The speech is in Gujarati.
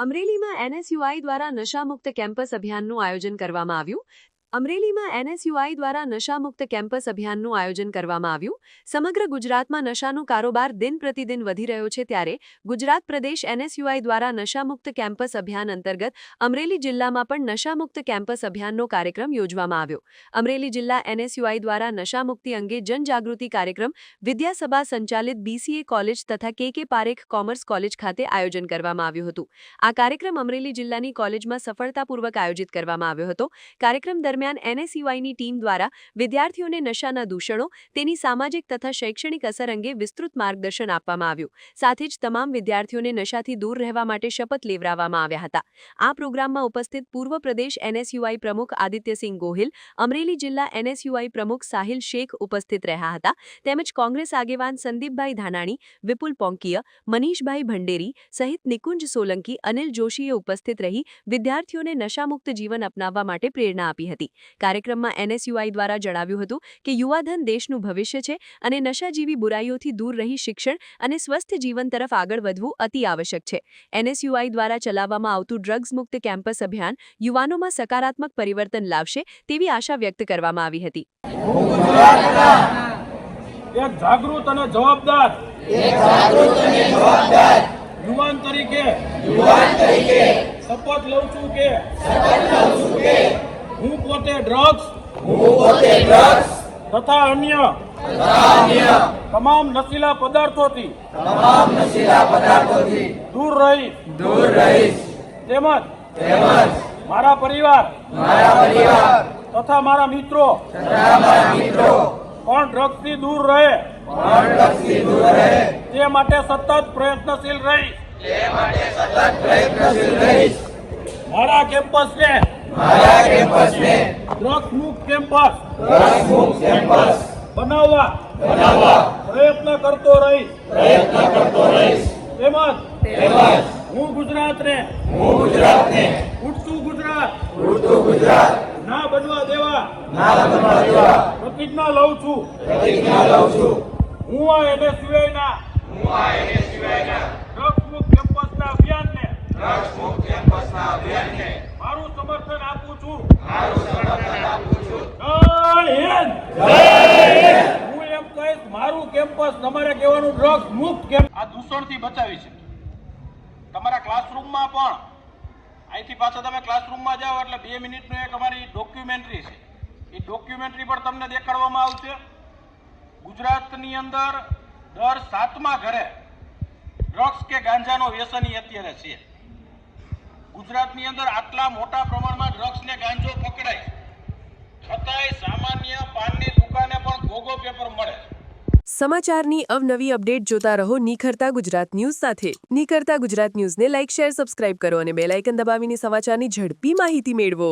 અમરેલીમાં એનએસયુઆઈ દ્વારા નશામુક્ત કેમ્પસ અભિયાનનું આયોજન કરવામાં આવ્યું. અમરેલીમાં એનએસયુઆઈ દ્વારા નશામુક્ત કેમ્પસ અભિયાનનું આયોજન કરવામાં આવ્યું. સમગ્ર ગુજરાતમાં નશાનો કારોબાર દિન પ્રતિદિન વધી રહ્યો છે, ત્યારે ગુજરાત પ્રદેશ એનએસયુઆઈ દ્વારા નશામુક્ત કેમ્પસ અભિયાન અંતર્ગત અમરેલી જિલ્લામાં પણ નશામુક્ત કેમ્પસ અભિયાનનો કાર્યક્રમ યોજવામાં આવ્યો. અમરેલી જિલ્લા એનએસયુઆઈ દ્વારા નશામુક્તિ અંગે જનજાગૃતિ કાર્યક્રમ વિદ્યાસભા સંચાલિત બીસીએ કોલેજ તથા કે પારેખ કોમર્સ કોલેજ ખાતે આયોજન કરવામાં આવ્યું હતું. આ કાર્યક્રમ અમરેલી જિલ્લાની કોલેજમાં સફળતાપૂર્વક આયોજિત કરવામાં આવ્યો હતો. કાર્યક્રમ દરમિયાન એનએસયુઆઈની ટીમ દ્વારા વિદ્યાર્થીઓને નશાના દૂષણો, તેની સામાજિક તથા શૈક્ષણિક અસર અંગે વિસ્તૃત માર્ગદર્શન આપવામાં આવ્યું. સાથે જ તમામ વિદ્યાર્થીઓને નશાથી દૂર રહેવા માટે શપથ લેવડાવવામાં આવ્યા હતા. આ પ્રોગ્રામમાં ઉપસ્થિત પૂર્વ પ્રદેશ એનએસયુઆઈ પ્રમુખ આદિત્યસિંહ ગોહિલ, અમરેલી જિલ્લા એનએસયુઆઈ પ્રમુખ સાહિલ શેખ ઉપસ્થિત રહ્યા હતા. તેમજ કોંગ્રેસ આગેવાન સંદીપભાઈ ધાનાણી, વિપુલ પોંકિયા, મનીષભાઈ ભંડેરી સહિત નિકુંજ સોલંકી, અનિલ જોશીએ ઉપસ્થિત રહી વિદ્યાર્થીઓને નશામુક્ત જીવન અપનાવવા માટે પ્રેરણા આપી હતી. કાર્યક્રમમાં એનએસયુઆઈ દ્વારા જણાવ્યું હતું કે યુવાધન દેશનું ભવિષ્ય છે અને નશા જેવી બુરાઈઓથી દૂર રહી શિક્ષણ અને સ્વસ્થ જીવન તરફ આગળ વધવું અતિ આવશ્યક છે. એનએસયુઆઈ દ્વારા ચલાવવામાં આવતું ડ્રગ્સ મુક્ત કેમ્પસ અભિયાન યુવાનોમાં સકારાત્મક પરિવર્તન લાવશે તેવી આશા વ્યક્ત કરવામાં આવી હતી. એક જાગૃત અને જવાબદાર યુવાન તરીકે શપથ લઉં છું કે હું પોતે ડ્રગ્સ તથા અન્ય તમામ નશીલા પદાર્થોથી દૂર રહીશ. તેમજ મારા પરિવાર તથા મારા મિત્રો પણ ડ્રગ્સથી દૂર રહે તે માટે સતત પ્રયત્નશીલ રહીશ. મારા કેમ્પસને ડ્રગ્સ મુક્ત કેમ્પસ બનાવવા પ્રયત્ન કરતો રહીશ. તેમજ હું ગુજરાતને ઉડતું ગુજરાત ના બનવા દેવા પ્રતિજ્ઞા લઉં છું. હું આ એનએસયુઆઈના ડ્રગ્સ મુક્ત કેમ્પસના અભિયાનને મારું સમર્થન આપું છું. જય હિન્દ. હું એમ કહીશ, મારું કેમ્પસ તમારે કહેવાનું ડ્રગ્સ મુક્ત કેમ્પસ આ દૂષણથી બચાવી છે. તમારા ક્લાસરૂમમાં પણ અહીંથી પાછા તમે ક્લાસરૂમમાં જાઓ એટલે 2 મિનિટનું એક અમારી ડોક્યુમેન્ટરી છે. એ ડોક્યુમેન્ટરી પણ તમને દેખાડવામાં આવશે. ગુજરાતની અંદર દર 7મા ઘરે ડ્રગ્સ કે ગાંજાનો વ્યસની અત્યારે છે. ગુજરાતની અંદર આટલા મોટા પ્રમાણમાં ડ્રગ્સ ને ગાંજો પકડાય છતાંય સામાન્ય પાનની દુકાને પણ ગોગો પેપર મળે. સમાચારની અવનવી અપડેટ જોતા રહો નિખરતા ગુજરાત ન્યૂઝ સાથે. નિખરતા ગુજરાત ન્યૂઝને લાઇક, શેર, સબસ્ક્રાઇબ કરો અને બેલ આઇકન દબાવીને સમાચારની ઝડપી માહિતી મેળવો.